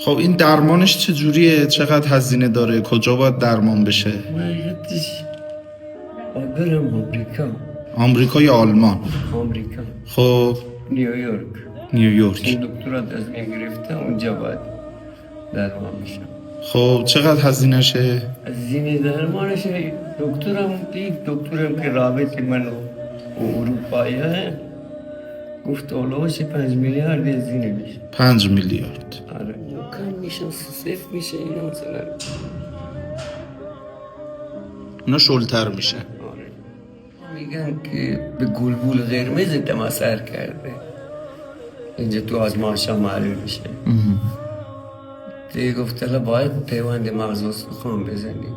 خب این درمانش چجوریه؟ چقدر هزینه داره؟ کجا باید درمان بشه؟ مایتش برم آمریکا یا آلمان؟ آمریکا، خب نیویورک. نیویورک. این دکترات از من گرفته اونجا باید درمان میشم. خب چقدر هزینهشه؟ از زین درمانش دکترم که رابط منو اروپاییه گفت اولوش 5 میلیارد از زینه میشه. 5 میلیارد. آره کم میشه، صفر میشه اینا مثلا. اونا شلتر میشه. آره میگن که به گلبول قرمز تماثر کرده، اینجا تو آزمایشا معلوم میشه. دیگه گفت حالا باید پیوند مغز استخوان بزنیم.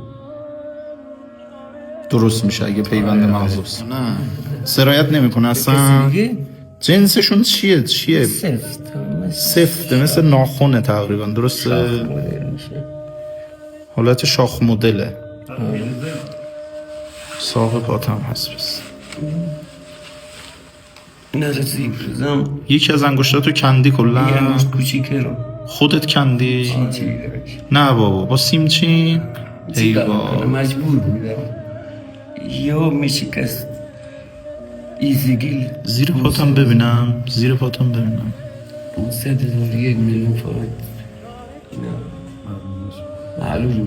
درست میشه اگه پیوند مغز است. نه سرایت نمیکنه اصلا. کسی دیگه جنسشون چیه؟ سفته، مثل ناخونه تقریبا. درسته؟ شاخ مدل میشه. حالت شاخ مدله. ساق پاتم هست بس. نرسی بزم یکی از انگشتاتو کندی یه کلا؟ انگشت کوچیکه رو خودت کندی؟ چی درش نه بابا با سیمچین؟ ای کنه بابا. مجبور بودم یا میشکست ایزگیل. زیر پاتم ببینم. زیر پاتم ببینم. 100,000 1 میلیون فقط. معلوم